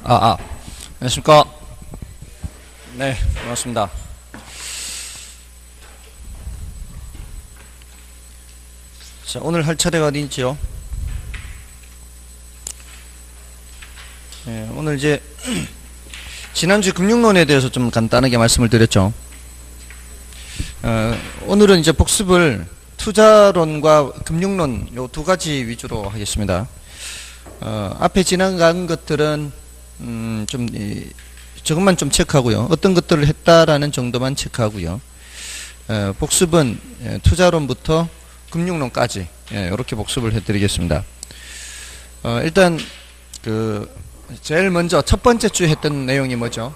안녕하십니까. 네, 반갑습니다. 자, 오늘 할 차례가 어디 있지요? 네, 오늘 이제 지난주 금융론에 대해서 좀 간단하게 말씀을 드렸죠. 오늘은 이제 복습을 투자론과 금융론 요 두 가지 위주로 하겠습니다. 앞에 지나간 것들은 저것만 좀 체크하고요. 어떤 것들을 했다라는 정도만 체크하고요. 복습은 투자론부터 금융론까지 이렇게 복습을 해드리겠습니다. 일단 제일 먼저 첫 번째 주에 했던 내용이 뭐죠?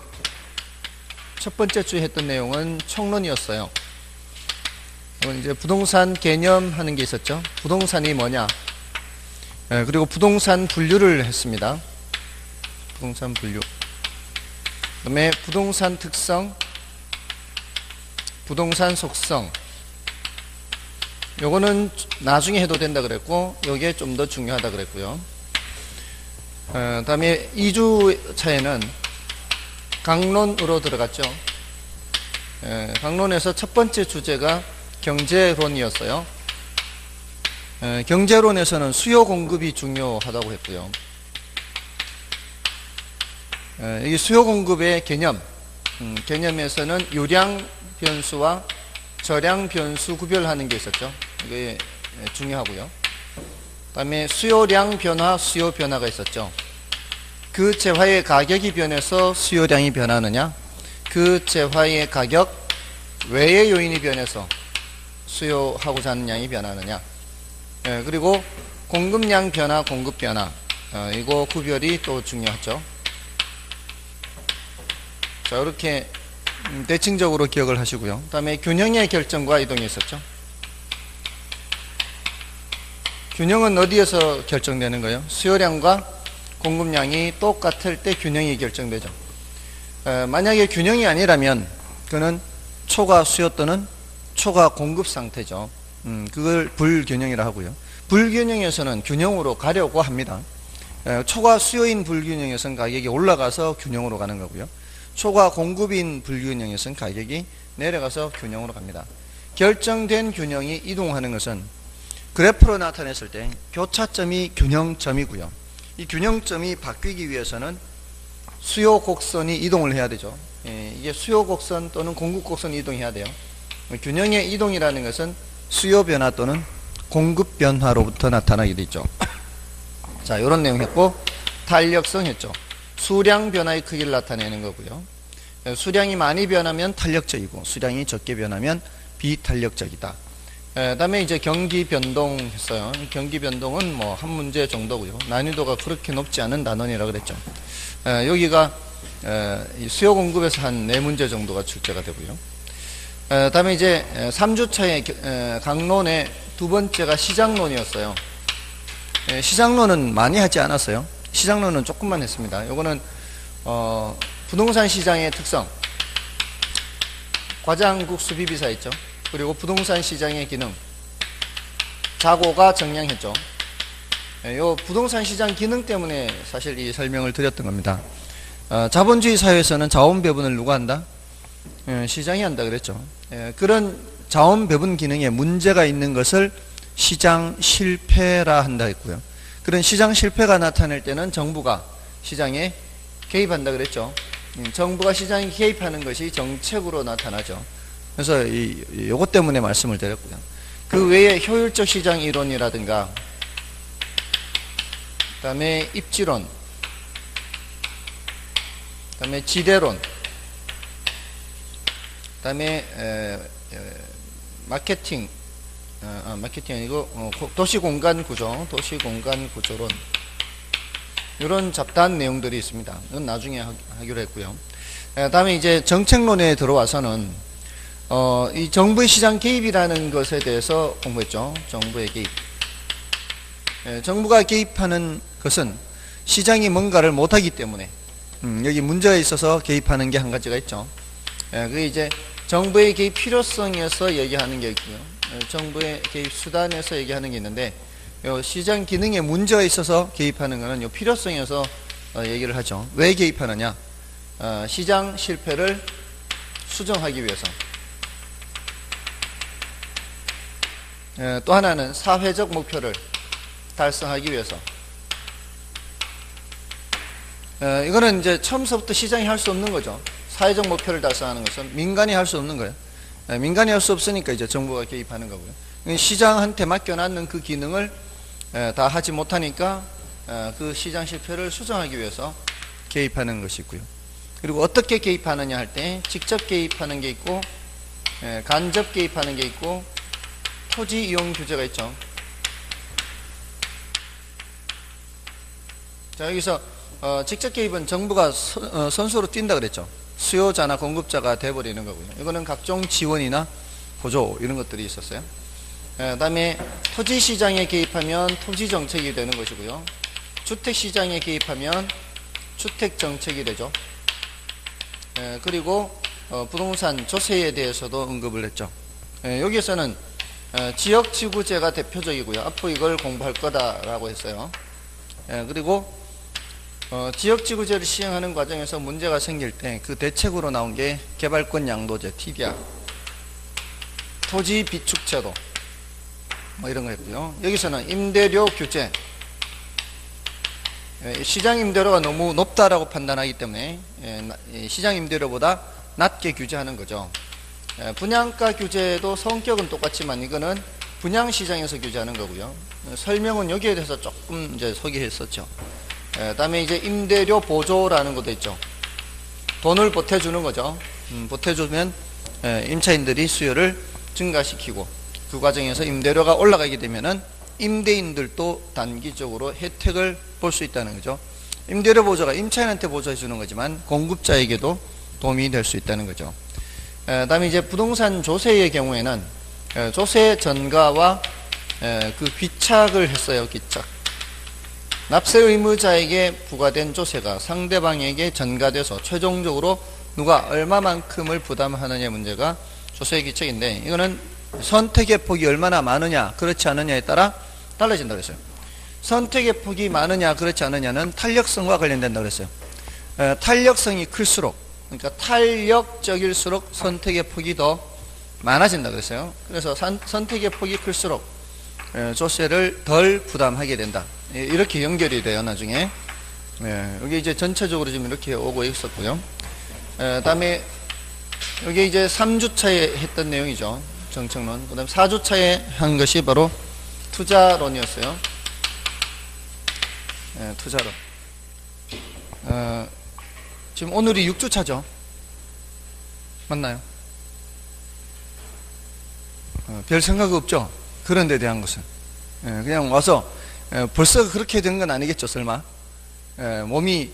첫 번째 주에 했던 내용은 총론이었어요. 이제 부동산 개념 하는 게 있었죠. 부동산이 뭐냐? 그리고 부동산 분류를 했습니다. 부동산 분류. 그 다음에 부동산 특성, 부동산 속성. 요거는 나중에 해도 된다 그랬고, 요게 좀 더 중요하다 그랬고요. 그 다음에 2주 차에는 강론으로 들어갔죠. 강론에서 첫 번째 주제가 경제론이었어요. 경제론에서는 수요 공급이 중요하다고 했고요. 이 수요 공급의 개념, 개념에서는 유량 변수와 저량 변수 구별하는 게 있었죠. 이게 중요하고요. 그 다음에 수요량 변화, 수요 변화가 있었죠. 그 재화의 가격이 변해서 수요량이 변하느냐, 그 재화의 가격 외의 요인이 변해서 수요하고자 하는 양이 변하느냐, 그리고 공급량 변화, 공급 변화, 이거 구별이 또 중요하죠. 자, 이렇게 대칭적으로 기억을 하시고요. 그 다음에 균형의 결정과 이동이 있었죠. 균형은 어디에서 결정되는 거예요? 수요량과 공급량이 똑같을 때 균형이 결정되죠. 만약에 균형이 아니라면 그는 초과 수요 또는 초과 공급 상태죠. 그걸 불균형이라 하고요. 불균형에서는 균형으로 가려고 합니다. 초과 수요인 불균형에서는 가격이 올라가서 균형으로 가는 거고요. 초과 공급인 불균형에서는 가격이 내려가서 균형으로 갑니다. 결정된 균형이 이동하는 것은 그래프로 나타냈을 때 교차점이 균형점이고요. 이 균형점이 바뀌기 위해서는 수요 곡선이 이동을 해야 되죠. 이게 수요 곡선 또는 공급 곡선이 이동해야 돼요. 균형의 이동이라는 것은 수요 변화 또는 공급 변화로부터 나타나게 되죠. 자, 이런 내용 했고, 탄력성 했죠. 수량 변화의 크기를 나타내는 거고요. 수량이 많이 변하면 탄력적이고 수량이 적게 변하면 비탄력적이다. 다음에 이제 경기 변동 했어요. 경기 변동은 뭐 한 문제 정도고요. 난이도가 그렇게 높지 않은 단원이라고 그랬죠. 여기가 수요 공급에서 한 4문제 정도가 출제가 되고요. 다음에 이제 3주차의 강론의 두 번째가 시장론이었어요. 시장론은 많이 하지 않았어요. 시장론은 조금만 했습니다. 요거는 부동산 시장의 특성, 과장국 수비비사 있죠. 그리고 부동산 시장의 기능, 자고가 정량했죠. 요 부동산 시장 기능 때문에 사실 이 설명을 드렸던 겁니다. 자본주의 사회에서는 자원 배분을 누가 한다? 시장이 한다 그랬죠. 그런 자원 배분 기능에 문제가 있는 것을 시장 실패라 한다 했고요. 그런 시장 실패가 나타날 때는 정부가 시장에 개입한다 그랬죠. 정부가 시장에 개입하는 것이 정책으로 나타나죠. 그래서 요것 때문에 말씀을 드렸고요. 그 외에 효율적 시장 이론이라든가, 그 다음에 입지론, 그 다음에 지대론, 그 다음에 마케팅, 마케팅 아니고 도시공간 구조, 도시공간 구조론, 이런 잡다한 내용들이 있습니다. 이건 나중에 하기로 했고요. 다음에 이제 정책론에 들어와서는 이 정부의 시장 개입이라는 것에 대해서 공부했죠. 정부의 개입. 정부가 개입하는 것은 시장이 뭔가를 못하기 때문에 여기 문제가 있어서 개입하는 게 한 가지가 있죠. 그게 이제 정부의 개입 필요성에서 얘기하는 게 있고요. 정부의 개입 수단에서 얘기하는 게 있는데, 요 시장 기능에 문제가 있어서 개입하는 것은 요 필요성에서 얘기를 하죠. 왜 개입하느냐? 시장 실패를 수정하기 위해서. 또 하나는 사회적 목표를 달성하기 위해서. 이거는 이제 처음서부터 시장이 할 수 없는 거죠. 사회적 목표를 달성하는 것은 민간이 할 수 없는 거예요. 민간이 할 수 없으니까 이제 정부가 개입하는 거고요. 시장한테 맡겨놨는 그 기능을 다 하지 못하니까 그 시장 실패를 수정하기 위해서 개입하는 것이 있고요. 그리고 어떻게 개입하느냐 할 때 직접 개입하는 게 있고 간접 개입하는 게 있고 토지 이용 규제가 있죠. 자, 여기서 직접 개입은 정부가 선수로 뛴다 그랬죠. 수요자나 공급자가 돼버리는 거고요. 이거는 각종 지원이나 보조 이런 것들이 있었어요. 그 다음에 토지 시장에 개입하면 토지 정책이 되는 것이고요. 주택 시장에 개입하면 주택 정책이 되죠. 그리고 부동산 조세에 대해서도 언급을 했죠. 여기에서는 지역지구제가 대표적이고요. 앞으로 이걸 공부할 거다라고 했어요. 그리고 지역지구제를 시행하는 과정에서 문제가 생길 때 그 대책으로 나온 게 개발권 양도제, TDR, 토지 비축제도 뭐 이런 거 했고요. 여기서는 임대료 규제, 시장 임대료가 너무 높다라고 판단하기 때문에 시장 임대료보다 낮게 규제하는 거죠. 분양가 규제도 성격은 똑같지만 이거는 분양시장에서 규제하는 거고요. 설명은 여기에 대해서 조금 이제 소개했었죠. 다음에 이제 임대료 보조라는 것도 있죠. 돈을 보태주는 거죠. 보태주면 임차인들이 수요를 증가시키고 그 과정에서 임대료가 올라가게 되면은 임대인들도 단기적으로 혜택을 볼 수 있다는 거죠. 임대료 보조가 임차인한테 보조해 주는 거지만 공급자에게도 도움이 될 수 있다는 거죠. 다음에 이제 부동산 조세의 경우에는 조세 전가와 그 귀착을 했어요. 귀착. 납세 의무자에게 부과된 조세가 상대방에게 전가돼서 최종적으로 누가 얼마만큼을 부담하느냐의 문제가 조세 귀착인데, 이거는 선택의 폭이 얼마나 많으냐 그렇지 않느냐에 따라 달라진다고 했어요. 선택의 폭이 많으냐 그렇지 않느냐는 탄력성과 관련된다고 했어요. 탄력성이 클수록, 그러니까 탄력적일수록 선택의 폭이 더 많아진다고 했어요. 그래서 선택의 폭이 클수록 조세를 덜 부담하게 된다. 이렇게 연결이 돼요, 나중에. 여기 이제 전체적으로 지금 이렇게 오고 있었고요. 다음에 여기 이제 3주차에 했던 내용이죠. 정책론. 그 다음 4주차에 한 것이 바로 투자론이었어요. 투자론. 지금 오늘이 6주차죠. 맞나요? 별 생각 없죠? 그런 데 대한 것은. 그냥 와서 벌써 그렇게 된 건 아니겠죠, 설마? 몸이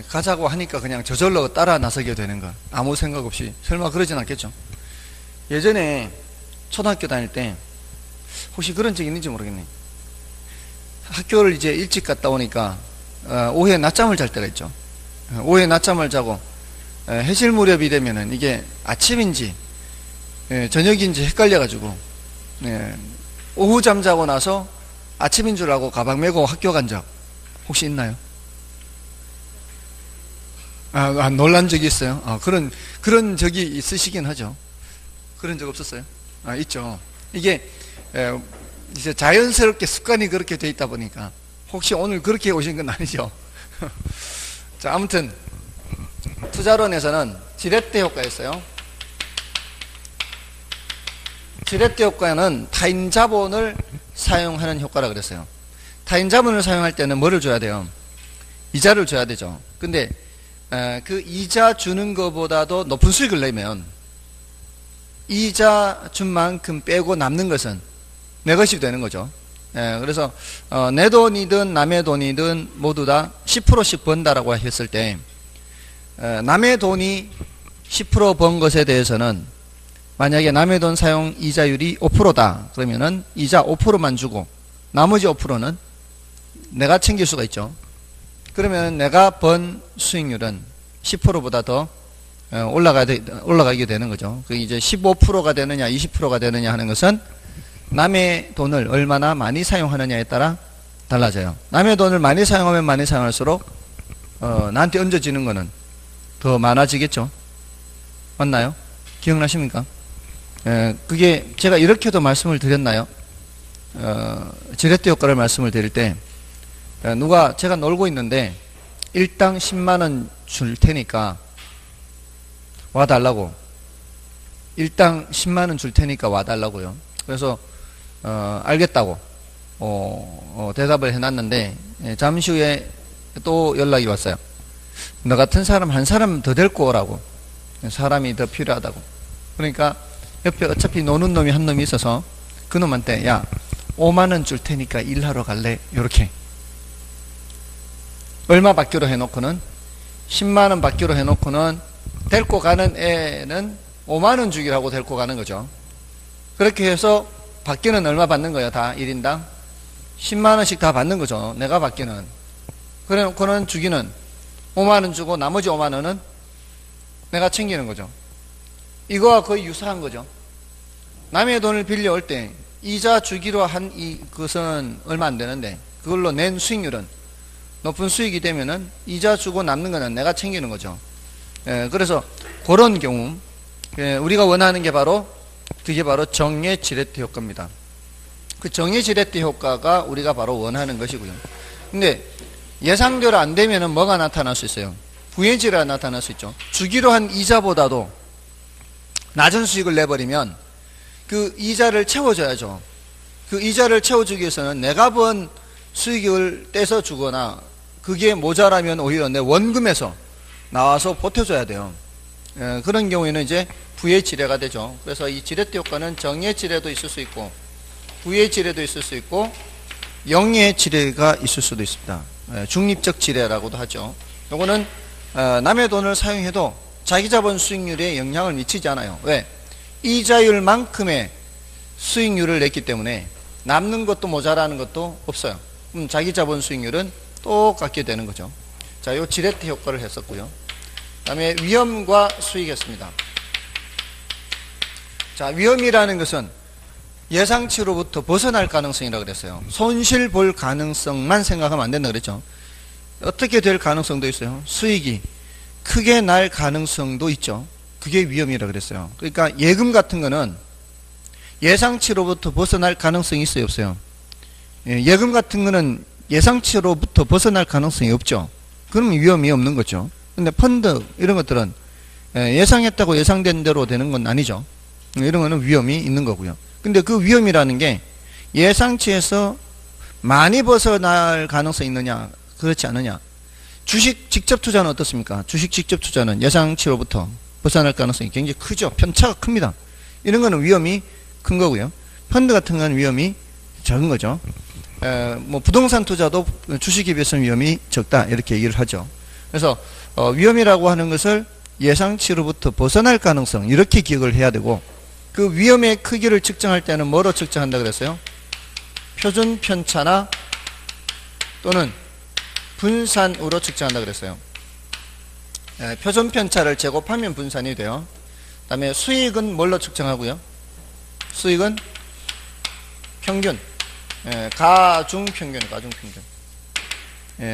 가자고 하니까 그냥 저절로 따라 나서게 되는 건 아무 생각 없이 설마 그러진 않겠죠. 예전에 초등학교 다닐 때 혹시 그런 적 있는지 모르겠네. 학교를 이제 일찍 갔다 오니까 오후에 낮잠을 잘 때가 있죠. 오후에 낮잠을 자고 해질 무렵이 되면은 이게 아침인지 저녁인지 헷갈려가지고 오후 잠 자고 나서 아침인 줄 알고 가방 메고 학교 간 적 혹시 있나요? 놀란 적이 있어요? 그런 적이 있으시긴 하죠. 그런 적 없었어요? 있죠. 이게 이제 자연스럽게 습관이 그렇게 돼 있다 보니까 혹시 오늘 그렇게 오신 건 아니죠? 자, 아무튼 투자론에서는 지렛대 효과였어요. 지렛대 효과는 타인 자본을 사용하는 효과라 그랬어요. 타인 자본을 사용할 때는 뭐를 줘야 돼요? 이자를 줘야 되죠. 근데 그 이자 주는 것보다도 높은 수익을 내면 이자 준 만큼 빼고 남는 것은 내 것이 되는 거죠. 그래서 내 돈이든 남의 돈이든 모두 다 10%씩 번다라고 했을 때 남의 돈이 10% 번 것에 대해서는 만약에 남의 돈 사용 이자율이 5%다 그러면은 이자 5%만 주고 나머지 5%는 내가 챙길 수가 있죠. 그러면 내가 번 수익률은 10%보다 더 올라가게 되는 거죠. 그 이제 15%가 되느냐 20%가 되느냐 하는 것은 남의 돈을 얼마나 많이 사용하느냐에 따라 달라져요. 남의 돈을 많이 사용하면 많이 사용할수록 나한테 얹어지는 거는 더 많아지겠죠. 맞나요? 기억나십니까? 그게 제가 이렇게도 말씀을 드렸나요? 지렛대 효과를 말씀을 드릴 때 누가 제가 놀고 있는데 일당 10만원 줄 테니까 와달라고, 일당 10만원 줄 테니까 와달라고요. 그래서 알겠다고 대답을 해놨는데 잠시 후에 또 연락이 왔어요. 너 같은 사람 한 사람 더 데리고 오라고, 사람이 더 필요하다고. 그러니까 옆에 어차피 노는 놈이 한 놈이 있어서 그 놈한테 야 5만원 줄 테니까 일하러 갈래? 요렇게 얼마 받기로 해놓고는 10만원 받기로 해놓고는 데리고 가는 애는 5만원 주기라고 데리고 가는 거죠. 그렇게 해서 받기는 얼마 받는 거예요? 다 1인당 10만원씩 다 받는 거죠. 내가 받기는. 그래 놓고는 주기는 5만원 주고 나머지 5만원은 내가 챙기는 거죠. 이거와 거의 유사한 거죠. 남의 돈을 빌려올 때 이자 주기로 한 그것은 얼마 안 되는데 그걸로 낸 수익률은 높은 수익이 되면은 이자 주고 남는 거는 내가 챙기는 거죠. 그래서 그런 경우 우리가 원하는 게 그게 바로 정예 지렛대 효과입니다. 그 정예 지렛대 효과가 우리가 바로 원하는 것이고요. 근데 예상대로 안 되면은 뭐가 나타날 수 있어요? 부해지가 나타날 수 있죠. 주기로 한 이자보다도 낮은 수익을 내버리면 그 이자를 채워줘야죠. 그 이자를 채워주기 위해서는 내가 번 수익을 떼서 주거나 그게 모자라면 오히려 내 원금에서 나와서 보태줘야 돼요. 그런 경우에는 이제 부의 지뢰가 되죠. 그래서 이 지렛대 효과는 정의 지뢰도 있을 수 있고 부의 지뢰도 있을 수 있고 영의 지뢰가 있을 수도 있습니다. 중립적 지뢰라고도 하죠. 요거는 남의 돈을 사용해도 자기 자본 수익률에 영향을 미치지 않아요. 왜? 이자율만큼의 수익률을 냈기 때문에 남는 것도 모자라는 것도 없어요. 그럼 자기 자본 수익률은 똑같게 되는 거죠. 자, 요 지렛대 효과를 했었고요. 그 다음에 위험과 수익이었습니다. 자, 위험이라는 것은 예상치로부터 벗어날 가능성이라고 그랬어요. 손실 볼 가능성만 생각하면 안 된다 그랬죠. 어떻게 될 가능성도 있어요. 수익이 크게 날 가능성도 있죠. 그게 위험이라고 그랬어요. 그러니까 예금 같은 거는 예상치로부터 벗어날 가능성이 있어요, 없어요? 예금 같은 거는 예상치로부터 벗어날 가능성이 없죠. 그러면 위험이 없는 거죠. 근데 펀드 이런 것들은 예상했다고 예상된 대로 되는 건 아니죠. 이런 거는 위험이 있는 거고요. 근데 그 위험이라는 게 예상치에서 많이 벗어날 가능성이 있느냐 그렇지 않느냐. 주식 직접 투자는 어떻습니까? 주식 직접 투자는 예상치로부터 벗어날 가능성이 굉장히 크죠. 편차가 큽니다. 이런 거는 위험이 큰 거고요. 펀드 같은 건 위험이 적은 거죠. 뭐 부동산 투자도 주식에 비해서는 위험이 적다 이렇게 얘기를 하죠. 그래서 위험이라고 하는 것을 예상치로부터 벗어날 가능성 이렇게 기억을 해야 되고 그 위험의 크기를 측정할 때는 뭐로 측정한다 그랬어요? 표준 편차나 또는 분산으로 측정한다 그랬어요. 표준 편차를 제곱하면 분산이 돼요. 그 다음에 수익은 뭘로 측정하고요? 수익은 평균, 가중평균.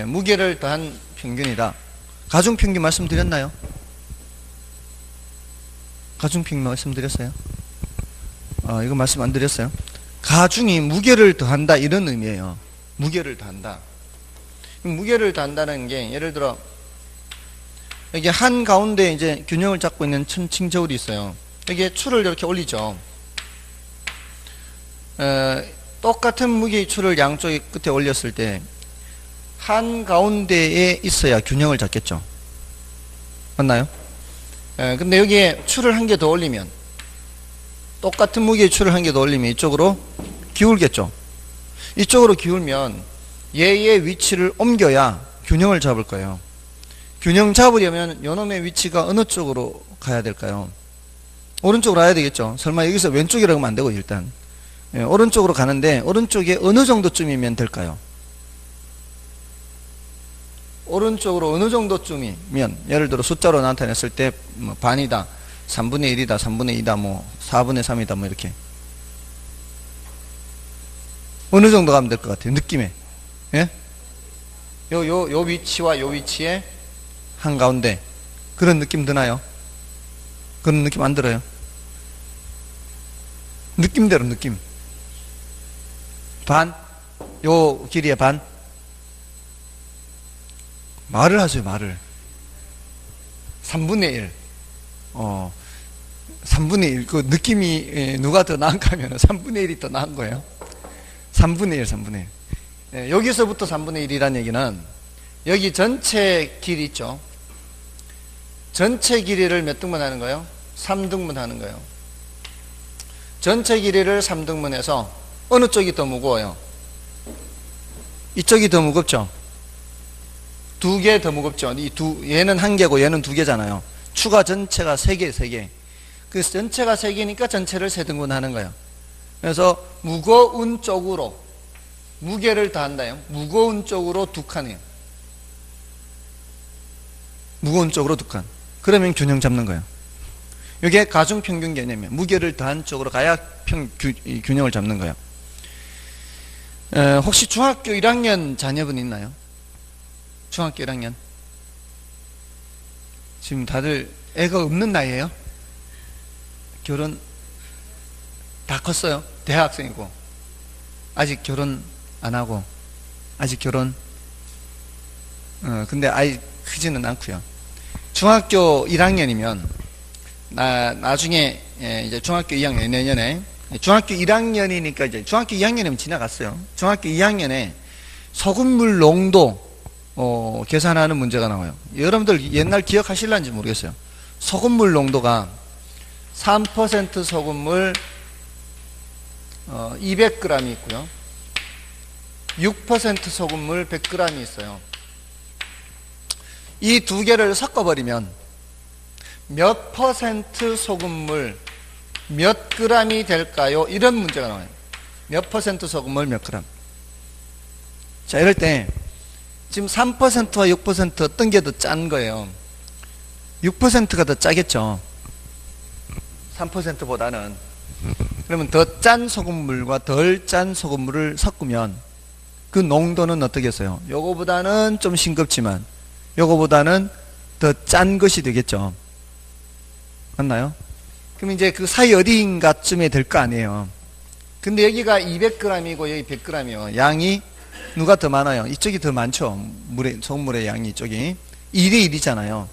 무게를 더한 평균이다. 가중평균 말씀드렸나요? 가중평균 말씀드렸어요? 이거 말씀 안 드렸어요? 가중이 무게를 더한다 이런 의미예요. 무게를 더한다. 무게를 더한다는 게 예를 들어 여기 한 가운데 이제 균형을 잡고 있는 층저울이 있어요. 여기에 줄을 이렇게 올리죠. 똑같은 무게의 줄을 양쪽에 끝에 올렸을 때 한 가운데에 있어야 균형을 잡겠죠. 맞나요? 근데 여기에 줄을 한 개 더 올리면 똑같은 무게의 줄을 한 개 더 올리면 이쪽으로 기울겠죠. 이쪽으로 기울면 얘의 위치를 옮겨야 균형을 잡을 거예요. 균형 잡으려면 요놈의 위치가 어느 쪽으로 가야 될까요? 오른쪽으로 가야 되겠죠. 설마 여기서 왼쪽이라고 하면 안 되고 일단 오른쪽으로 가는데 오른쪽에 어느 정도쯤이면 될까요? 오른쪽으로 어느 정도쯤이면 예를 들어 숫자로 나타냈을 때 뭐 반이다, 3분의 1이다, 3분의 2다, 뭐 4분의 3이다 뭐 이렇게 어느 정도 가면 될 것 같아요. 느낌에 예? 요 위치와 요 위치의 한가운데. 그런 느낌 드나요? 그런 느낌 안 들어요? 느낌대로 느낌. 반? 요 길이의 반? 말을 하세요, 말을. 3분의 1. 3분의 1. 그 느낌이 누가 더 나은가 하면 3분의 1이 더 나은 거예요. 3분의 1, 3분의 1. 여기서부터 3분의 1이라는 얘기는 여기 전체 길이 있죠. 전체 길이를 몇 등분 하는 거예요? 3등분 하는 거예요. 전체 길이를 3등분해서 어느 쪽이 더 무거워요? 이쪽이 더 무겁죠? 두 개 더 무겁죠? 얘는 한 개고 얘는 두 개잖아요. 추가 전체가 3개, 3개. 그래서 전체가 3개니까 전체를 3등분 하는 거예요. 그래서 무거운 쪽으로 무게를 더한다요. 무거운 쪽으로 2칸이에요. 무거운 쪽으로 2칸. 그러면 균형 잡는 거예요. 이게 가중평균 개념이에요. 무게를 더한 쪽으로 가야 균형을 잡는 거예요. 혹시 중학교 1학년 자녀분 있나요? 중학교 1학년. 지금 다들 애가 없는 나이에요? 결혼 다 컸어요? 대학생이고 아직 결혼 안 하고 아직 결혼 근데 아이 크지는 않고요. 중학교 1학년이면 나중에 이제 중학교 2학년 내년에 중학교 1학년이니까 이제 중학교 2학년이면 지나갔어요. 중학교 2학년에 소금물 농도 계산하는 문제가 나와요. 여러분들 옛날 기억하실런지 모르겠어요. 소금물 농도가 3% 소금물 200g이 있고요. 6% 소금물 100g이 있어요. 이 두 개를 섞어버리면 몇 퍼센트 소금물 몇 g이 될까요? 이런 문제가 나와요. 몇 퍼센트 소금물 몇 g. 자, 이럴 때 지금 3%와 6% 어떤 게 더 짠 거예요? 6%가 더 짜겠죠. 3%보다는. 그러면 더 짠 소금물과 덜 짠 소금물을 섞으면 그 농도는 어떻겠어요? 요거보다는 좀 싱겁지만 요거보다는 더 짠 것이 되겠죠. 맞나요? 그럼 이제 그 사이 어디인가쯤에 될 거 아니에요. 근데 여기가 200g이고 여기 100g이요. 양이 누가 더 많아요? 이쪽이 더 많죠. 소금물의 양이 이쪽이 2대 1이잖아요.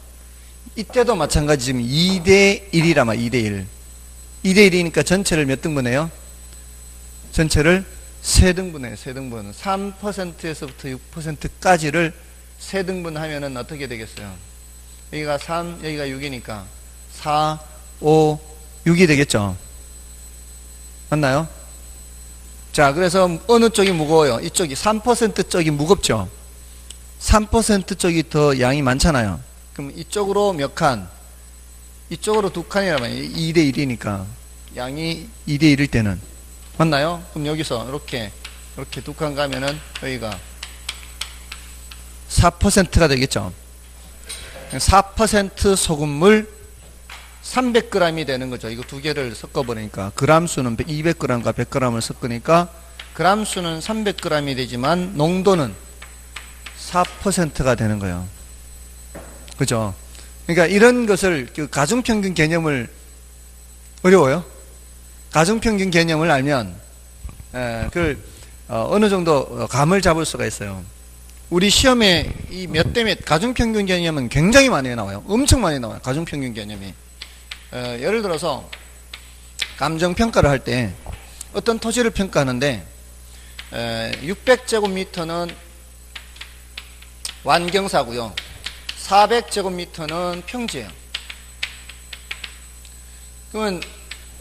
이때도 마찬가지 지금 2대 1이라마 2대 1. 2대 1이니까 전체를 몇 등분해요? 전체를 3등분해요. 3등분. 3%에서부터 6%까지를 3등분 하면은 어떻게 되겠어요? 여기가 3, 여기가 6이니까 4, 5, 6이 되겠죠. 맞나요? 자, 그래서 어느 쪽이 무거워요? 이쪽이 3% 쪽이 무겁죠. 3% 쪽이 더 양이 많잖아요. 그럼 이쪽으로 몇 칸? 이쪽으로 2칸이라면 2대 1이니까 양이 2대 1일 때는 맞나요? 그럼 여기서 이렇게 2칸 가면은 여기가 4%가 되겠죠. 4% 소금물 300g이 되는 거죠. 이거 두 개를 섞어버리니까 그람 수는 200g과 100g을 섞으니까 그람 수는 300g이 되지만 농도는 4%가 되는 거예요. 그죠? 그러니까 이런 것을 그 가중평균 개념을 어려워요? 가중평균 개념을 알면 어느 정도 감을 잡을 수가 있어요. 우리 시험에 이 몇 대 몇 가중평균 개념은 굉장히 많이 나와요. 엄청 많이 나와요. 가중평균 개념이. 예를 들어서 감정평가를 할 때 어떤 토지를 평가하는데 600제곱미터는 완경사고요. 400제곱미터는 평지예요. 그러면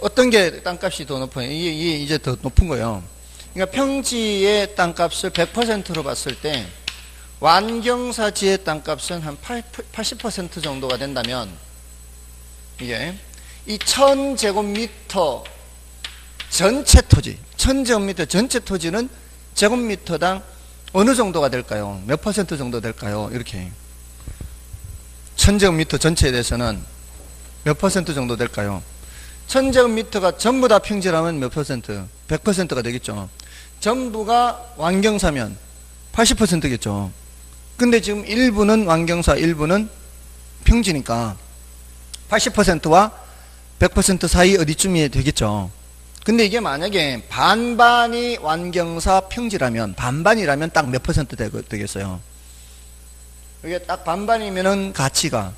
어떤 게 땅값이 더 높아요? 이게 이제 더 높은 거예요. 그러니까 평지의 땅값을 100%로 봤을 때 완경사지의 땅값은 한 80% 정도가 된다면 이게 이 1000제곱미터 전체 토지 1000제곱미터 전체 토지는 제곱미터당 어느 정도가 될까요? 몇 퍼센트 정도 될까요? 이렇게 1000제곱미터 전체에 대해서는 몇 퍼센트 정도 될까요? 1000제곱미터가 전부 다 평지라면 몇 퍼센트? 100%가 되겠죠. 전부가 완경사면 80%겠죠. 근데 지금 일부는 완경사, 일부는 평지니까 80%와 100% 사이 어디쯤이 되겠죠. 근데 이게 만약에 반반이 완경사 평지라면, 반반이라면 딱 몇 퍼센트 되겠어요? 이게 딱 반반이면은 가치가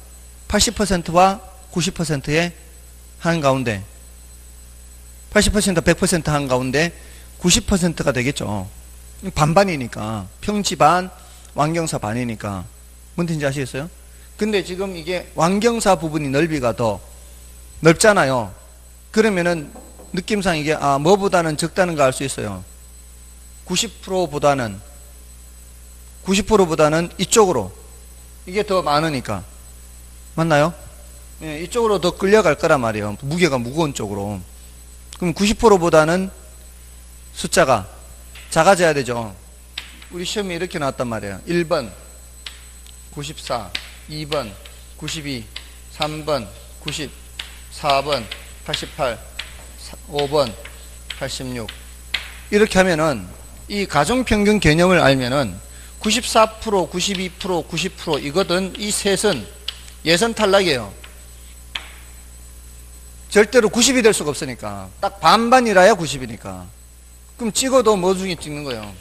80%와 90%의 한가운데, 80% 100% 한가운데 90%가 되겠죠. 반반이니까. 평지 반, 완경사 반이니까. 뭔 뜻인지 아시겠어요? 근데 지금 이게 완경사 부분이 넓이가 더 넓잖아요. 그러면은 느낌상 이게 뭐보다는 적다는 거 알 수 있어요. 90%보다는 이쪽으로, 이게 더 많으니까. 맞나요? 예, 이쪽으로 더 끌려갈 거란 말이에요. 무게가 무거운 쪽으로. 그럼 90%보다는 숫자가 작아져야 되죠. 우리 시험에 이렇게 나왔단 말이에요. 1번 94, 2번 92, 3번 90, 4번 88, 5번 86. 이렇게 하면은 이 가정평균 개념을 알면은 94%, 92%, 90% 이거든, 이 셋은 예선 탈락이에요. 절대로 90이 될 수가 없으니까. 딱 반반이라야 90이니까. 그럼 찍어도 뭐 중에 찍는 거예요?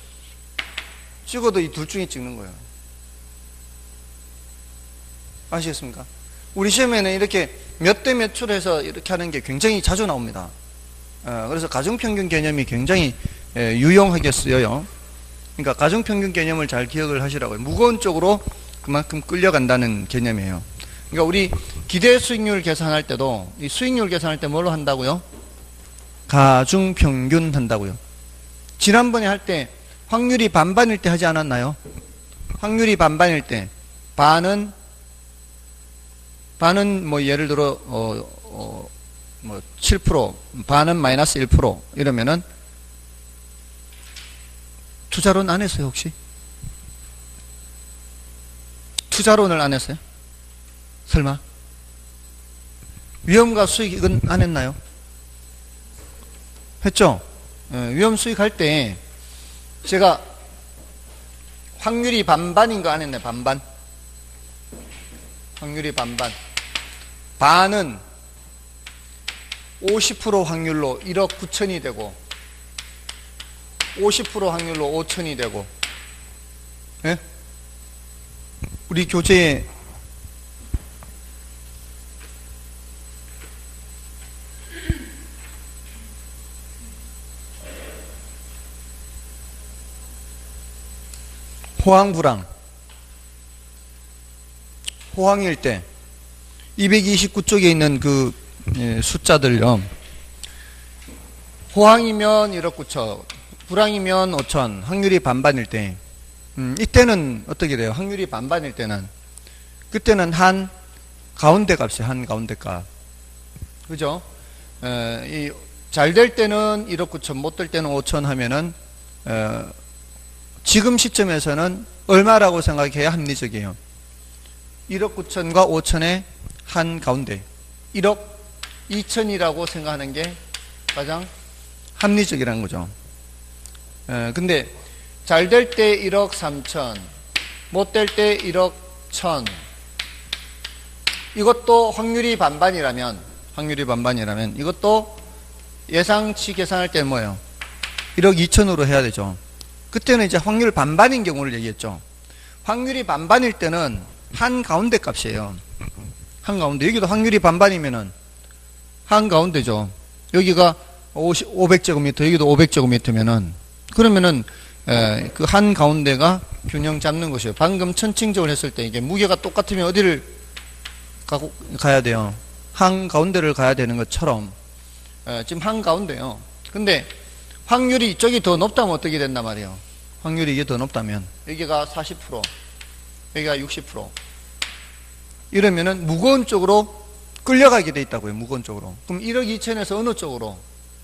찍어도 이 둘 중에 찍는 거예요. 아시겠습니까? 우리 시험에는 이렇게 몇 대 몇으로 해서 이렇게 하는 게 굉장히 자주 나옵니다. 그래서 가정평균 개념이 굉장히 유용하게 쓰여요. 그러니까 가정평균 개념을 잘 기억을 하시라고요. 무거운 쪽으로 그만큼 끌려간다는 개념이에요. 그러니까 우리 기대 수익률 계산할 때도, 이 수익률 계산할 때 뭘로 한다고요? 가중평균 한다고요. 지난번에 할 때 확률이 반반일 때 하지 않았나요? 확률이 반반일 때 반은 뭐 예를 들어 뭐 7%, 반은 마이너스 1% 이러면은 투자론 안 했어요, 혹시? 투자론을 안 했어요? 설마? 위험과 수익은 안 했나요? 했죠? 위험 수익 할 때 제가 확률이 반반인 거 안 했네, 반반. 확률이 반반. 반은 50% 확률로 1억 9천이 되고, 50% 확률로 5천이 되고, 예? 우리 교재에 호황불황, 호황일 때 229쪽에 있는 그 숫자들요. 호황이면 1억 9천, 불황이면 5천, 확률이 반반일 때, 이때는 어떻게 돼요? 확률이 반반일 때는, 그때는 한 가운데 값이에요. 한 가운데 값. 그죠? 잘 될 때는 1억 9천, 못 될 때는 5천 하면은, 지금 시점에서는 얼마라고 생각해야 합리적이에요? 1억 9천과 5천의 한 가운데 1억 2천이라고 생각하는 게 가장 합리적이라는 거죠. 근데 잘 될 때 1억 3천, 못 될 때 1억 1천, 이것도 확률이 반반이라면 이것도 예상치 계산할 때 뭐예요? 1억 2천으로 해야 되죠. 그때는 이제 확률 반반인 경우를 얘기했죠. 확률이 반반일 때는 한 가운데 값이에요. 한 가운데. 여기도 확률이 반반이면은 한 가운데죠. 여기가 500제곱미터, 여기도 500제곱미터면은, 그러면은 그 한 가운데가 균형 잡는 것이에요. 방금 천칭적으로 했을 때 이게 무게가 똑같으면 어디를 가야 돼요? 한 가운데를 가야 되는 것처럼 지금 한 가운데요. 근데 확률이 이쪽이 더 높다면 어떻게 된단 말이에요? 확률이 이게 더 높다면 여기가 40%, 여기가 60%, 이러면은 무거운 쪽으로 끌려가게 돼 있다고요. 무거운 쪽으로. 그럼 1억 2천에서 어느 쪽으로?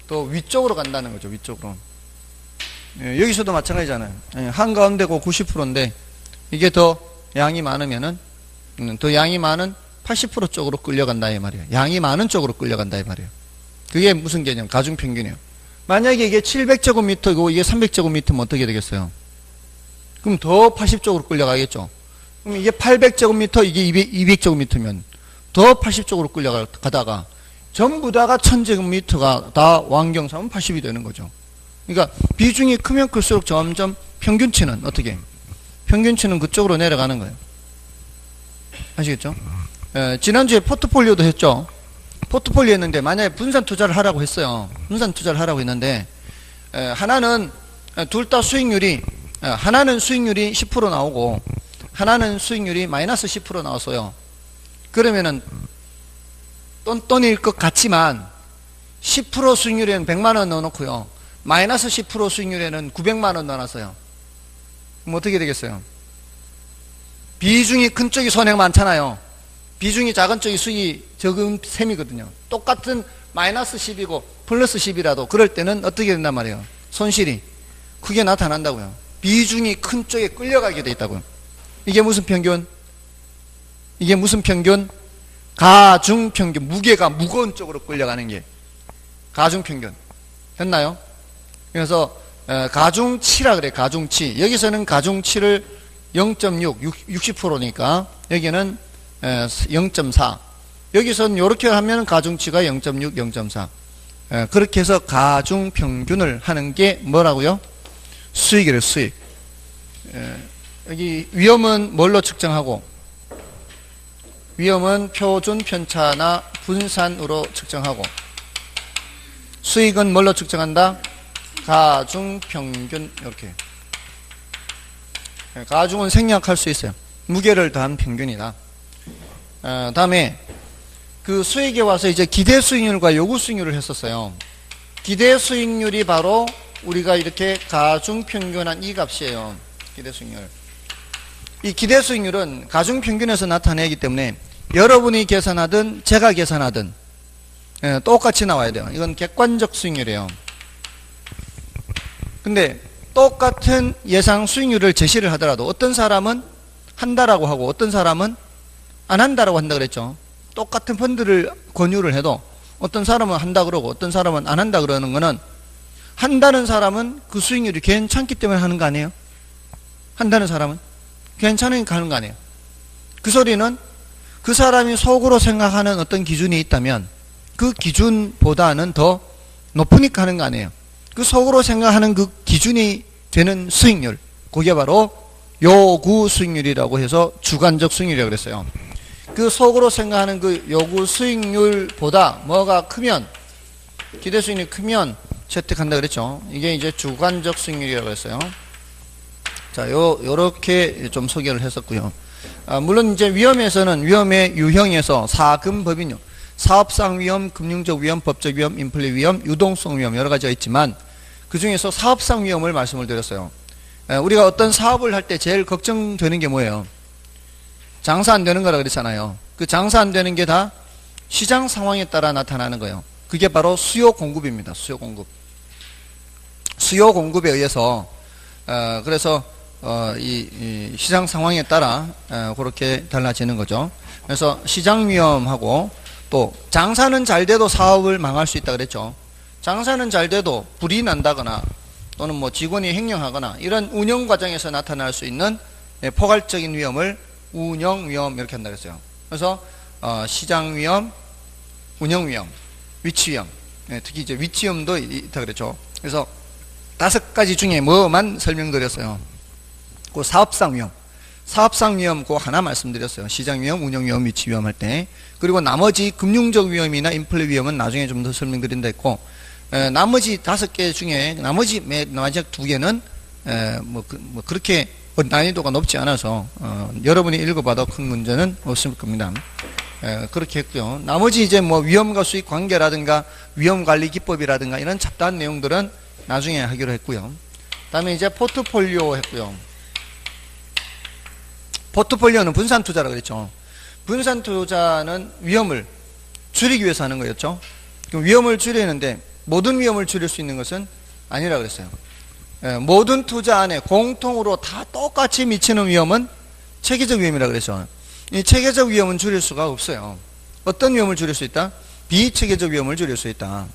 더 위쪽으로 간다는 거죠. 위쪽으로. 여기서도 마찬가지잖아요. 한가운데고 90%인데 이게 더 양이 많으면은, 더 양이 많은 80% 쪽으로 끌려간다 이 말이에요. 양이 많은 쪽으로 끌려간다 이 말이에요. 그게 무슨 개념? 가중평균이에요. 만약에 이게 700제곱미터고 이게 300제곱미터면 어떻게 되겠어요? 그럼 더 80쪽으로 끌려가겠죠. 그럼 이게 800제곱미터, 이게 200제곱미터면 더 80쪽으로 끌려가다가 전부 다가 1000제곱미터가 다 완경사면 80이 되는 거죠. 그러니까 비중이 크면 클수록 점점 평균치는 어떻게? 평균치는 그쪽으로 내려가는 거예요. 아시겠죠? 지난주에 포트폴리오도 했죠. 포트폴리오 했는데 만약에 분산 투자를 하라고 했어요. 분산 투자를 하라고 했는데 하나는 둘 다 수익률이 하나는 수익률이 10% 나오고 하나는 수익률이 마이너스 10% 나왔어요. 그러면은 똔똔일 것 같지만 10% 수익률에는 100만원 넣어놓고요. 마이너스 10% 수익률에는 900만원 넣어놨어요. 그럼 어떻게 되겠어요? 비중이 큰 쪽이 손해가 많잖아요. 비중이 작은 쪽이 수익이 적은 셈이거든요. 똑같은 마이너스 10이고 플러스 10이라도 그럴 때는 어떻게 된단 말이에요? 손실이 크게 나타난다고요. 비중이 큰 쪽에 끌려가게 돼 있다고요. 이게 무슨 평균? 이게 무슨 평균? 가중평균. 무게가 무거운 쪽으로 끌려가는 게 가중평균. 됐나요? 그래서 가중치라 그래. 가중치. 여기서는 가중치를 0.6, 60%니까 여기는 0.4. 여기서는 이렇게 하면 가중치가 0.6, 0.4. 그렇게 해서 가중평균을 하는 게 뭐라고요? 수익이래요. 수익. 여기 위험은 뭘로 측정하고? 위험은 표준 편차나 분산으로 측정하고, 수익은 뭘로 측정한다? 가중평균. 이렇게. 가중은 생략할 수 있어요. 무게를 더한 평균이다. 다음에 그 수익에 와서 이제 기대 수익률과 요구 수익률을 했었어요. 기대 수익률이 바로 우리가 이렇게 가중평균한 이 값이에요. 기대 수익률. 이 기대 수익률은 가중평균에서 나타내기 때문에 여러분이 계산하든 제가 계산하든 똑같이 나와야 돼요. 이건 객관적 수익률이에요. 근데 똑같은 예상 수익률을 제시를 하더라도 어떤 사람은 한다라고 하고 어떤 사람은 안 한다라고 한다 그랬죠. 똑같은 펀드를 권유를 해도 어떤 사람은 한다 그러고 어떤 사람은 안 한다 그러는 거는, 한다는 사람은 그 수익률이 괜찮기 때문에 하는 거 아니에요? 한다는 사람은 괜찮으니까 하는 거 아니에요? 그 소리는 그 사람이 속으로 생각하는 어떤 기준이 있다면 그 기준보다는 더 높으니까 하는 거 아니에요? 그 속으로 생각하는 그 기준이 되는 수익률, 그게 바로 요구 수익률이라고 해서 주관적 수익률이라고 그랬어요. 그 속으로 생각하는 그 요구 수익률보다 뭐가 크면, 기대 수익률이 크면 채택한다 그랬죠. 이게 이제 주관적 수익률이라고 했어요. 자, 요렇게 좀 소개를 했었고요. 물론 이제 위험에서는 위험의 유형에서 사금법인요, 사업상 위험, 금융적 위험, 법적 위험, 인플레 위험, 유동성 위험 여러 가지가 있지만 그 중에서 사업상 위험을 말씀을 드렸어요. 우리가 어떤 사업을 할 때 제일 걱정되는 게 뭐예요? 장사 안 되는 거라 그랬잖아요. 그 장사 안 되는 게 다 시장 상황에 따라 나타나는 거예요. 그게 바로 수요 공급입니다. 수요 공급. 수요 공급에 의해서 그래서 이 시장 상황에 따라 그렇게 달라지는 거죠. 그래서 시장 위험하고, 또 장사는 잘 돼도 사업을 망할 수 있다 그랬죠. 장사는 잘 돼도 불이 난다거나 또는 뭐 직원이 횡령하거나 이런 운영 과정에서 나타날 수 있는 포괄적인 위험을 운영 위험 이렇게 한다 그랬어요. 그래서 시장 위험, 운영 위험, 위치 위험, 특히 이제 위치 위험도 있다 그랬죠. 그래서 5가지 중에 뭐만 설명드렸어요. 그 사업상 위험, 사업상 위험 그 하나 말씀드렸어요. 시장 위험, 운영 위험, 위치 위험 할 때. 그리고 나머지 금융적 위험이나 인플레 위험은 나중에 좀 더 설명드린다 했고, 나머지 5개 중에 나머지 마지막 2개는 뭐 그렇게 난이도가 높지 않아서 여러분이 읽어봐도 큰 문제는 없을 겁니다. 그렇게 했고요. 나머지 이제 뭐 위험과 수익 관계라든가 위험 관리 기법이라든가 이런 잡다한 내용들은 나중에 하기로 했고요. 다음에 이제 포트폴리오 했고요. 포트폴리오는 분산 투자라고 그랬죠. 분산 투자는 위험을 줄이기 위해서 하는 거였죠. 그럼 위험을 줄이는데 모든 위험을 줄일 수 있는 것은 아니라 그랬어요. 모든 투자 안에 공통으로 다 똑같이 미치는 위험은 체계적 위험이라고 그랬죠. 이 체계적 위험은 줄일 수가 없어요. 어떤 위험을 줄일 수 있다? 비체계적 위험을 줄일 수 있다.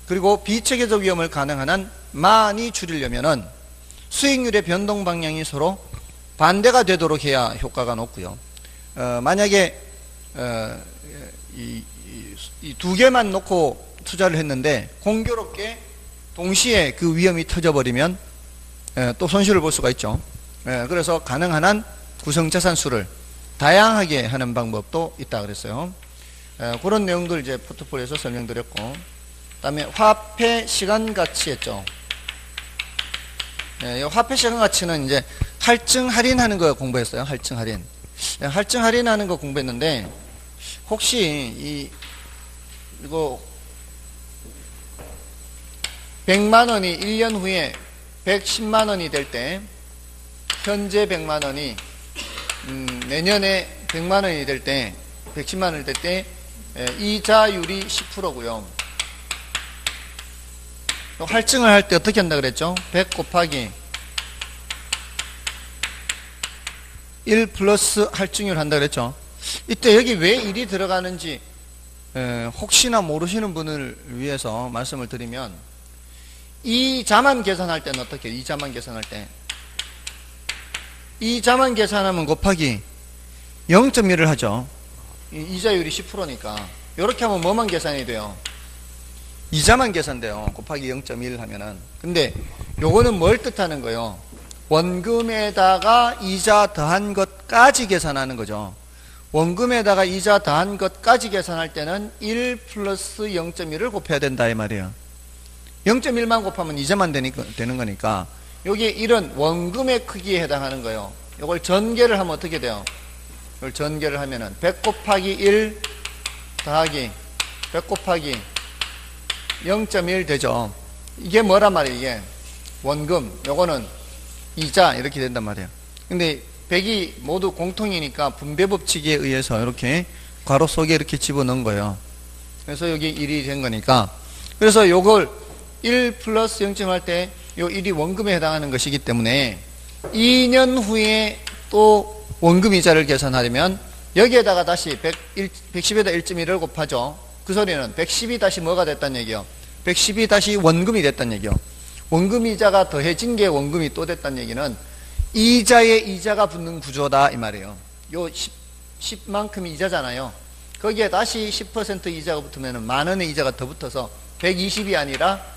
그리고 비체계적 위험을 가능한 한 많이 줄이려면은 수익률의 변동 방향이 서로 반대가 되도록 해야 효과가 높고요. 만약에 이 두 개만 놓고 투자를 했는데 공교롭게 동시에 그 위험이 터져버리면 또 손실을 볼 수가 있죠. 그래서 가능한 한 구성자산 수를 다양하게 하는 방법도 있다 그랬어요. 그런 내용들 이제 포트폴리오에서 설명드렸고, 그다음에 화폐 시간 가치였죠. 이 화폐 시간 가치는 이제 할증 할인하는 거 공부했어요. 할증 할인. 할증 할인하는 거 공부했는데, 혹시 이거 100만 원이 1년 후에 110만 원이 될 때, 현재 100만 원이 내년에 100만 원이 될 때, 110만 원이 될 때 이자율이 10%고요. 할증을 할 때 어떻게 한다 그랬죠? 100 곱하기 1 플러스 할증률 한다 그랬죠? 이때 여기 왜 1이 들어가는지 혹시나 모르시는 분을 위해서 말씀을 드리면, 이자만 계산할 때는 어떻게 해요? 이자만 계산할 때 이자만 계산하면 곱하기 0.1을 하죠. 이자율이 10%니까 이렇게 하면 뭐만 계산이 돼요? 이자만 계산돼요. 곱하기 0.1 하면은. 근데 요거는 뭘 뜻하는 거예요? 원금에다가 이자 더한 것까지 계산하는 거죠. 원금에다가 이자 더한 것까지 계산할 때는 1 플러스 0.1을 곱해야 된다 이 말이에요. 0.1만 곱하면 이자만 되는 거니까 여기 1은 원금의 크기에 해당하는 거예요. 이걸 전개를 하면 어떻게 돼요? 이걸 전개를 하면은 100 곱하기 1 더하기 100 곱하기 0.1 되죠. 이게 뭐란 말이에요? 이게 원금, 요거는 이자 이렇게 된단 말이에요. 근데 100이 모두 공통이니까 분배 법칙에 의해서 이렇게 괄호 속에 이렇게 집어넣은 거예요. 그래서 여기 1이 된 거니까, 그래서 요걸 1 플러스 0.1 할 때 요 1이 원금에 해당하는 것이기 때문에 2년 후에 또 원금 이자를 계산하려면 여기에다가 다시 110에다 1.1을 곱하죠. 그 소리는 110이 다시 뭐가 됐다는 얘기요? 110이 다시 원금이 됐다는 얘기요. 원금 이자가 더해진 게 원금이 또 됐다는 얘기는 이자에 이자가 붙는 구조다 이 말이에요. 요 10만큼 이자잖아요. 거기에 다시 10% 이자가 붙으면 만 원의 이자가 더 붙어서 120이 아니라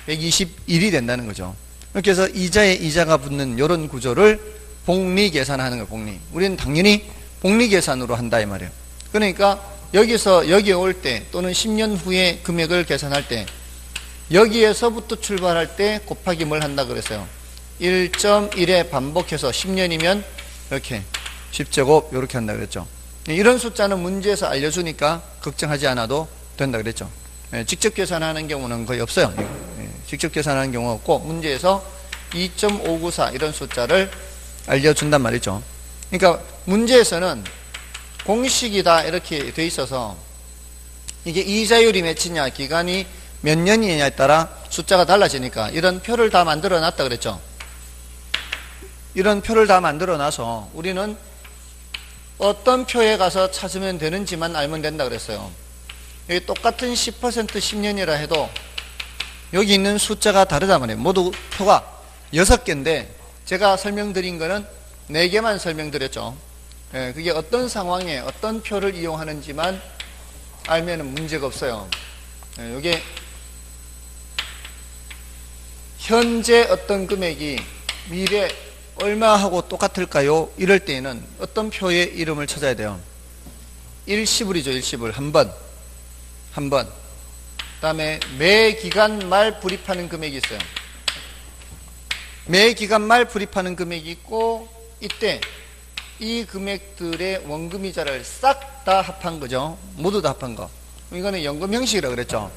121이 된다는 거죠. 이렇게 해서 이자에 이자가 붙는 이런 구조를 복리 계산하는 거예요. 복리. 우리는 당연히 복리 계산으로 한다 이 말이에요. 그러니까 여기서 여기에 올 때 또는 10년 후에 금액을 계산할 때 여기에서부터 출발할 때 곱하기 뭘 한다 그랬어요? 1.1에 반복해서 10년이면 이렇게 10제곱 이렇게 한다 그랬죠. 이런 숫자는 문제에서 알려주니까 걱정하지 않아도 된다 그랬죠. 직접 계산하는 경우는 거의 없어요. 직접 계산하는 경우가 없고 문제에서 2.594 이런 숫자를 알려준단 말이죠. 그러니까 문제에서는 공식이다 이렇게 돼 있어서 이게 이자율이 몇이냐 기간이 몇 년이냐에 따라 숫자가 달라지니까 이런 표를 다 만들어 놨다 그랬죠. 이런 표를 다 만들어 놔서 우리는 어떤 표에 가서 찾으면 되는지만 알면 된다 그랬어요. 여기 똑같은 10% 10년이라 해도 여기 있는 숫자가 다르단 말이에요. 모두 표가 6개인데 제가 설명드린 거는 4개만 설명드렸죠. 그게 어떤 상황에 어떤 표를 이용하는지만 알면 문제가 없어요. 이게 현재 어떤 금액이 미래 얼마하고 똑같을까요? 이럴 때에는 어떤 표의 이름을 찾아야 돼요. 일시불이죠. 일시불. 한 번. 그 다음에 매 기간 말 불입하는 금액이 있어요. 매 기간 말 불입하는 금액이 있고 이때 이 금액들의 원금이자를 싹 다 합한 거죠. 모두 다 합한 거. 이거는 연금 형식이라고 그랬죠.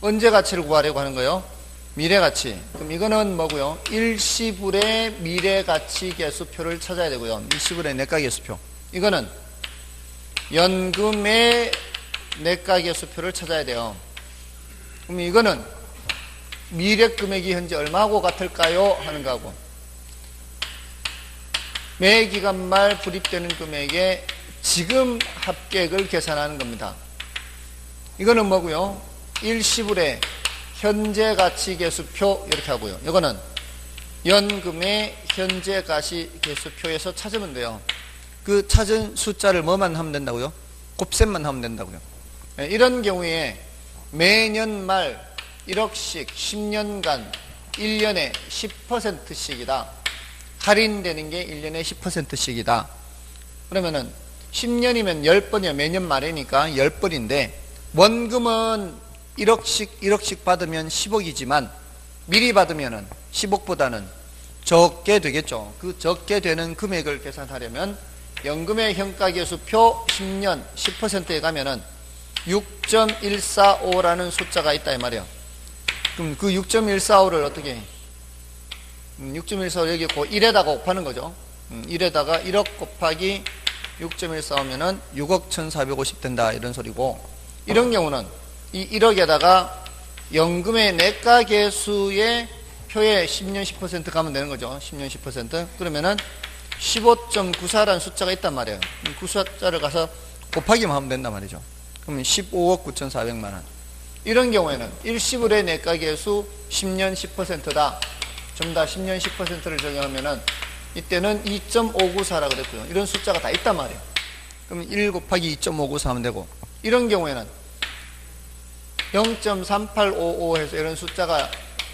언제 가치를 구하려고 하는 거예요? 미래 가치. 그럼 이거는 뭐고요? 일시불의 미래 가치 계수표를 찾아야 되고요. 일시불의 내가 계수표. 이거는 연금의 내가 계수표를 찾아야 돼요. 그럼 이거는 미래 금액이 현재 얼마하고 같을까요? 하는 거하고 매 기간 말 불입되는 금액의 지금 합계액을 계산하는 겁니다. 이거는 뭐고요? 일시불의 현재 가치 계수표 이렇게 하고요. 이거는 연금의 현재 가시계수표에서 찾으면 돼요. 그 찾은 숫자를 뭐만 하면 된다고요? 곱셈만 하면 된다고요. 이런 경우에 매년 말 1억씩 10년간 1년에 10%씩이다. 할인되는 게 1년에 10%씩이다. 그러면은 10년이면 10번이야. 매년 말이니까 10번인데 원금은 1억씩 받으면 10억이지만 미리 받으면은 10억보다는 적게 되겠죠. 그 적게 되는 금액을 계산하려면 연금의 현가계수표 10년 10%에 가면은 6.145라는 숫자가 있다 이 말이에요. 그럼 그 6.145를 어떻게 해? 6.145 여기 1에다가 곱하는 거죠. 1에다가 1억 곱하기 6.145면은 6억 1,450 된다 이런 소리고, 이런 경우는 이 1억에다가 연금의 내가계수의 표에 10년 10% 가면 되는 거죠. 10년 10%. 그러면은 15.94라는 숫자가 있단 말이에요. 그 숫자를 가서 곱하기만 하면 된단 말이죠. 그러면 15억 9,400만 원. 이런 경우에는 일시불의 내가계수 10년 10%다. 좀 다 10년 10%를 적용하면은 이때는 2.594라고 그랬고요. 이런 숫자가 다 있단 말이에요. 그럼 1 곱하기 2.594 하면 되고, 이런 경우에는 0.3855 해서 이런 숫자가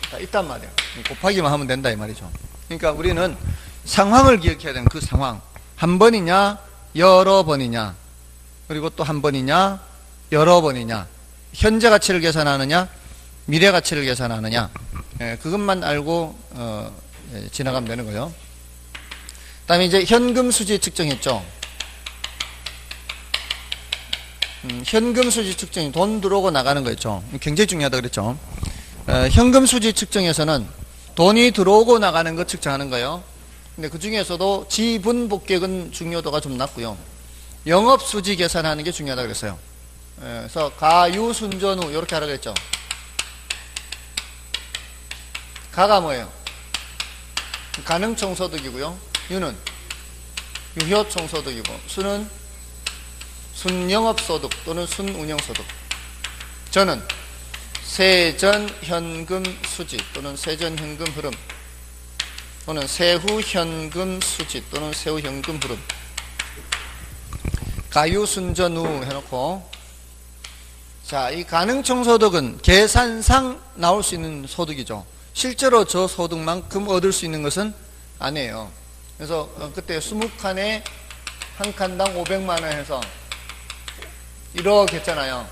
다 있단 말이에요. 곱하기만 하면 된다 이 말이죠. 그러니까 우리는 상황을 기억해야 되는 그 상황. 한 번이냐 여러 번이냐, 그리고 또 한 번이냐 여러 번이냐, 현재 가치를 계산하느냐 미래 가치를 계산하느냐, 그것만 알고 지나가면 되는 거예요. 그 다음에 이제 현금 수지 측정했죠. 현금 수지 측정이 돈 들어오고 나가는 거였죠. 굉장히 중요하다 그랬죠. 현금 수지 측정에서는 돈이 들어오고 나가는 거 측정하는 거예요. 근데 그 중에서도 지분 복격은 중요도가 좀 낮고요. 영업 수지 계산하는 게 중요하다 그랬어요. 그래서 가유 순전후 이렇게 하라 그랬죠. 가가 뭐예요? 가능총소득이고요. 유는 유효총소득이고, 수는 순영업소득 또는 순운영소득. 저는 세전현금 수지 또는 세전현금 흐름 또는 세후현금 수지 또는 세후현금 흐름. 가유순전후 해놓고, 자, 이 가능총소득은 계산상 나올 수 있는 소득이죠. 실제로 저 소득만큼 얻을 수 있는 것은 아니에요. 그래서 그때 20칸에 한 칸당 500만 원 해서 1억 했잖아요.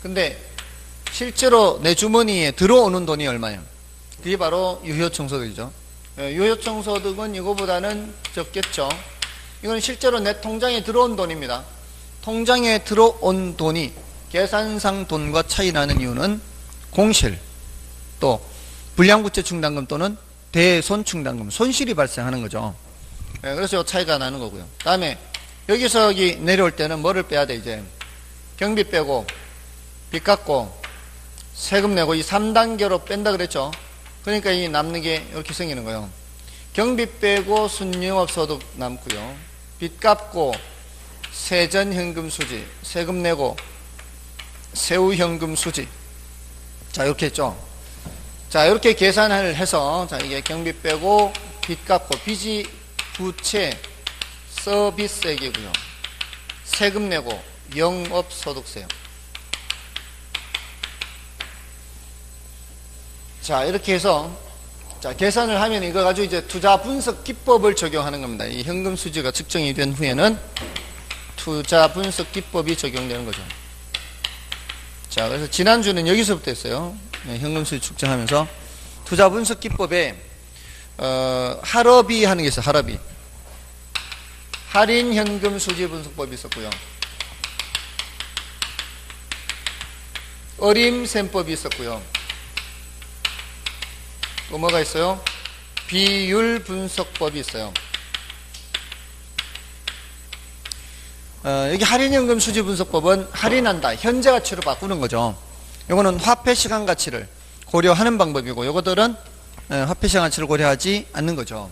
근데 실제로 내 주머니에 들어오는 돈이 얼마예요? 그게 바로 유효총소득이죠. 유효총소득은 이거보다는 적겠죠. 이건 실제로 내 통장에 들어온 돈입니다. 통장에 들어온 돈이 계산상 돈과 차이 나는 이유는 공실, 또 불량부채 충당금 또는 대손 충당금, 손실이 발생하는 거죠. 그래서 차이가 나는 거고요. 다음에 여기서 여기 내려올 때는 뭐를 빼야 돼? 이제 경비 빼고 빚 갚고 세금 내고 이 3단계로 뺀다 그랬죠. 그러니까 이 남는 게 이렇게 생기는 거예요. 경비 빼고 순영업소득 남고요. 빚 갚고 세전현금 수지, 세금 내고 세후현금 수지. 자, 이렇게 했죠. 자, 이렇게 계산을 해서, 자, 이게 경비 빼고 빚 갚고, 빚이 부채 서비스액이고요. 세금 내고 영업소득세요. 자, 이렇게 해서, 자, 계산을 하면 이거 가지고 이제 투자 분석 기법을 적용하는 겁니다. 이 현금 수지가 측정이 된 후에는 투자 분석 기법이 적용되는 거죠. 자, 그래서 지난주는 여기서부터 했어요. 현금 수지 측정하면서 투자 분석 기법에 할업이 하는 게 있어요. 할업이. 할인 현금 수지 분석법이 있었고요. 어림셈법이 있었고요. 또 뭐가 있어요? 비율 분석법이 있어요. 여기 할인연금 수지 분석법은 할인한다, 현재 가치로 바꾸는 거죠. 이거는 화폐 시간 가치를 고려하는 방법이고, 이것들은 화폐 시간 가치를 고려하지 않는 거죠.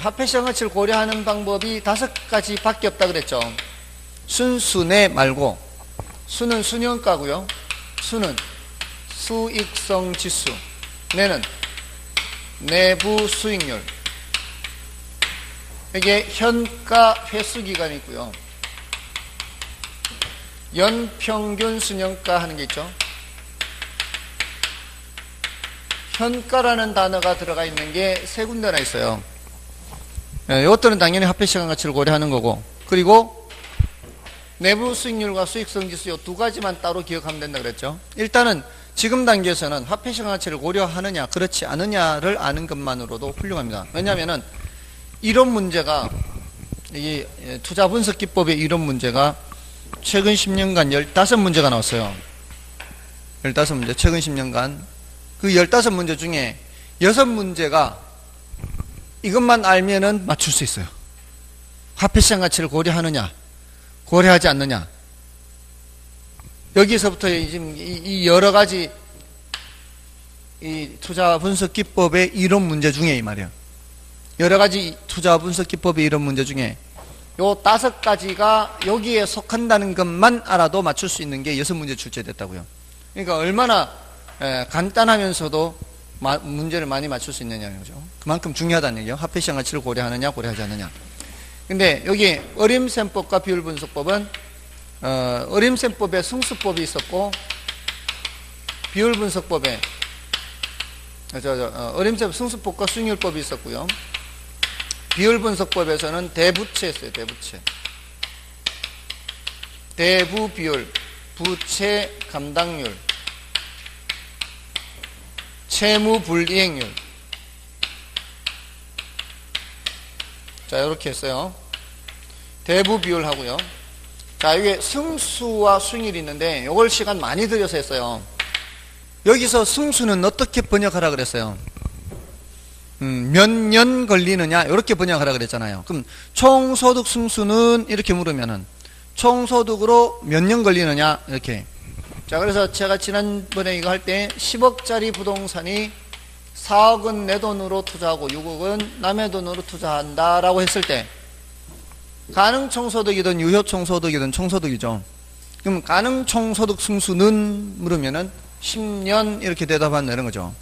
화폐 시간 가치를 고려하는 방법이 5가지 밖에 없다 그랬죠. 순수내 말고, 수는 수년가고요. 수는 수익성 지수, 내는 내부 수익률. 이게 현가 회수 기간이 있고요. 연평균 순현가 하는 게 있죠. 현가라는 단어가 들어가 있는 게 세 군데나 있어요. 이것들은 당연히 화폐시장 가치를 고려하는 거고, 그리고 내부 수익률과 수익성 지수 이 두 가지만 따로 기억하면 된다 그랬죠. 일단은 지금 단계에서는 화폐시장 가치를 고려하느냐 그렇지 않느냐를 아는 것만으로도 훌륭합니다. 왜냐하면은 이론 문제가, 이 투자 분석 기법의 이론 문제가 최근 10년간 15문제가 나왔어요. 15문제, 최근 10년간. 그 15문제 중에 6문제가 이것만 알면은 맞출 수 있어요. 화폐시장 가치를 고려하느냐, 고려하지 않느냐. 여기서부터 지금 이 여러 가지 이 투자 분석 기법의 이론 문제 중에 이 말이에요. 여러 가지 투자 분석 기법의 이론 문제 중에 요 5가지가 여기에 속한다는 것만 알아도 맞출 수 있는 게 6문제 출제됐다고요. 그러니까 얼마나 간단하면서도 문제를 많이 맞출 수 있느냐는 거죠. 그만큼 중요하다는 얘기예요. 화폐시장 가치를 고려하느냐 고려하지 않느냐. 근데 여기 어림셈법과 비율분석법은 어림셈법에 승수법이 있었고, 비율분석법에 어림셈 승수법과 수익률법이 있었고요. 비율분석법에서는 대부채였어요. 대부채. 대부비율, 부채 감당률, 채무불이행률. 자, 이렇게 했어요. 대부비율 하고요. 자, 이게 승수와 수익률이 있는데 이걸 시간 많이 들여서 했어요. 여기서 승수는 어떻게 번역하라 그랬어요? 몇 년 걸리느냐 이렇게 번역하라 그랬잖아요. 그럼 총소득 승수는 이렇게 물으면은 총소득으로 몇 년 걸리느냐 이렇게. 자, 그래서 제가 지난번에 이거 할 때 10억짜리 부동산이 4억은 내 돈으로 투자하고 6억은 남의 돈으로 투자한다라고 했을 때 가능총소득이든 유효총소득이든 총소득이죠. 그럼 가능총소득 승수는 물으면은 10년 이렇게 대답한다 이런 거죠.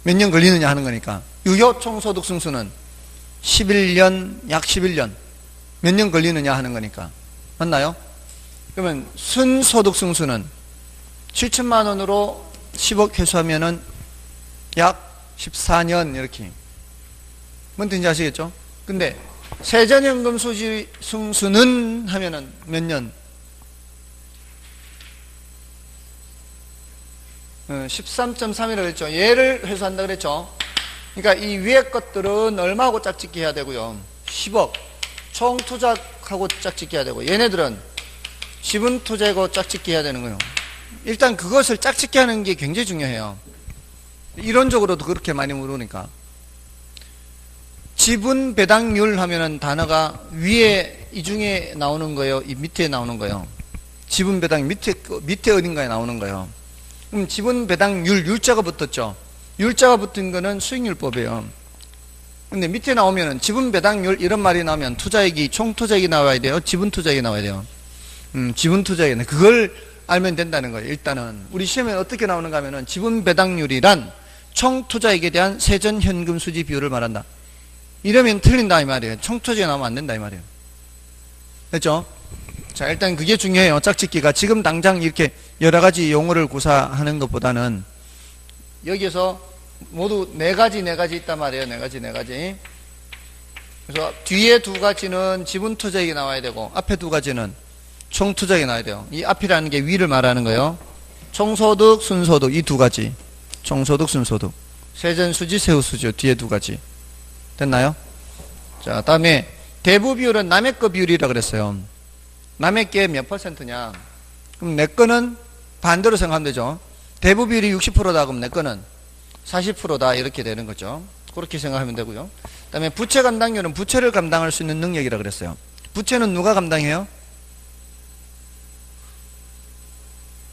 몇 년 걸리느냐 하는 거니까. 유효총소득 승수는 11년, 약 11년. 몇 년 걸리느냐 하는 거니까. 맞나요? 그러면 순소득 승수는 7천만 원으로 10억 회수하면은 약 14년 이렇게. 뭔 뜻인지 아시겠죠? 근데 세전연금 수지 승수는 하면은 몇 년? 13.3이라고 그랬죠. 얘를 회수한다 그랬죠. 그러니까 이 위에 것들은 얼마하고 짝짓기 해야 되고요. 10억 총 투자하고 짝짓기 해야 되고, 얘네들은 지분 투자하고 짝짓기 해야 되는 거예요. 일단 그것을 짝짓기 하는 게 굉장히 중요해요. 이론적으로도 그렇게 많이 물으니까. 지분 배당률 하면은 단어가 위에 이 중에 나오는 거예요, 이 밑에 나오는 거예요. 지분 배당 밑에 어딘가에 나오는 거예요. 그럼 지분 배당률, 율자가 붙었죠. 율자가 붙은 거는 수익률법이에요. 근데 밑에 나오면은 지분 배당률 이런 말이 나오면 투자액이, 총 투자액이 나와야 돼요, 지분 투자액이 나와야 돼요. 지분 투자액. 그걸 알면 된다는 거예요. 일단은 우리 시험에 어떻게 나오는가 하면은 지분 배당률이란 총 투자액에 대한 세전 현금 수지 비율을 말한다. 이러면 틀린다 이 말이에요. 총 투자액이 나오면 안 된다 이 말이에요. 됐죠? 자, 일단 그게 중요해요. 짝짓기가. 지금 당장 이렇게 여러 가지 용어를 구사하는 것보다는 여기서 모두 네 가지 있단 말이에요. 네 가지. 그래서 뒤에 두 가지는 지분 투자액이 나와야 되고, 앞에 두 가지는 총 투자액이 나와야 돼요. 이 앞이라는 게 위를 말하는 거예요. 총소득, 순소득 이 두 가지. 총소득, 순소득. 세전수지, 세후수지 뒤에 두 가지. 됐나요? 자, 다음에 대부비율은 남의 거 비율이라 그랬어요. 남의 게 몇 %냐? 그럼 내 거는 반대로 생각하면 되죠. 대부비율이 60%다 그럼 내 거는 40%다 이렇게 되는 거죠. 그렇게 생각하면 되고요. 그 다음에 부채 감당률은 부채를 감당할 수 있는 능력이라 그랬어요. 부채는 누가 감당해요?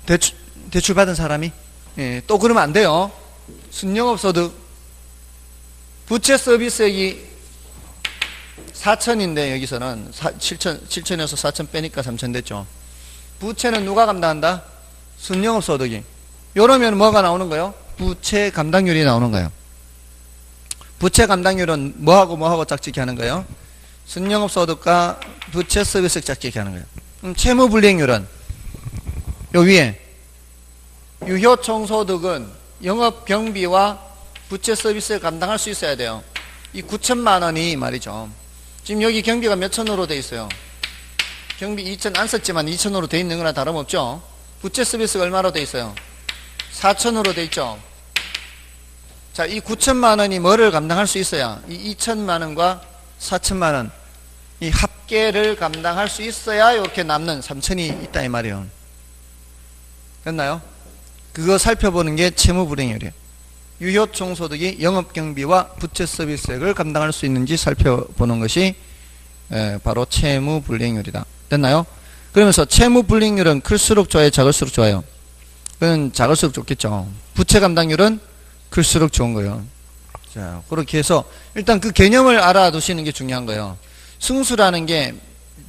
대출 받은 사람이? 예, 또 그러면 안 돼요. 순영업소득. 부채 서비스액이 4천인데 여기서는 7천에서 4천 빼니까 3천 됐죠. 부채는 누가 감당한다? 순영업소득이. 이러면 뭐가 나오는 거예요? 부채 감당률이 나오는 거예요. 부채 감당률은 뭐하고 짝짓기 하는 거예요? 순영업소득과 부채 서비스 짝짓기 하는 거예요. 그럼 채무불이익률은 요 위에 유효총소득은 영업경비와 부채 서비스를 감당할 수 있어야 돼요. 이 9천만 원이 말이죠. 지금 여기 경비가 몇 천으로 돼 있어요? 경비 2천 안 썼지만 2천으로 돼 있는 거나 다름없죠. 부채 서비스가 얼마로 돼 있어요? 4천으로 돼 있죠. 자, 이 9천만 원이 뭐를 감당할 수 있어야 이 2천만 원과 4천만 원 이 합계를 감당할 수 있어야 이렇게 남는 3천이 있다 이 말이에요. 됐나요? 그거 살펴보는 게 채무불이익률이에요. 유효총소득이 영업경비와 부채 서비스액을 감당할 수 있는지 살펴보는 것이 바로 채무불이익률이다. 됐나요? 그러면서 채무불이익률은 클수록 좋아요, 작을수록 좋아요? 그건 작을수록 좋겠죠. 부채 감당률은 클수록 좋은 거예요. 자, 그렇게 해서 일단 그 개념을 알아두시는 게 중요한 거예요. 승수라는 게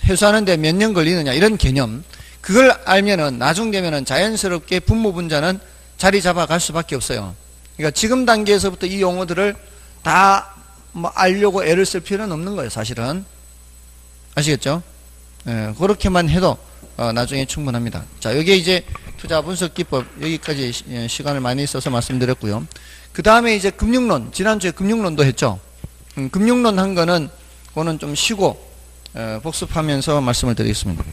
회수하는데 몇 년 걸리느냐 이런 개념, 그걸 알면은 나중 되면은 자연스럽게 분모분자는 자리 잡아갈 수밖에 없어요. 그러니까 지금 단계에서부터 이 용어들을 다 뭐 알려고 애를 쓸 필요는 없는 거예요, 사실은. 아시겠죠? 그렇게만 해도 나중에 충분합니다. 자, 여기에 이제 투자 분석 기법 여기까지 시간을 많이 써서 말씀드렸고요. 그 다음에 이제 금융론, 지난주에 금융론도 했죠. 금융론 한 거는 그거는 좀 쉬고 복습하면서 말씀을 드리겠습니다.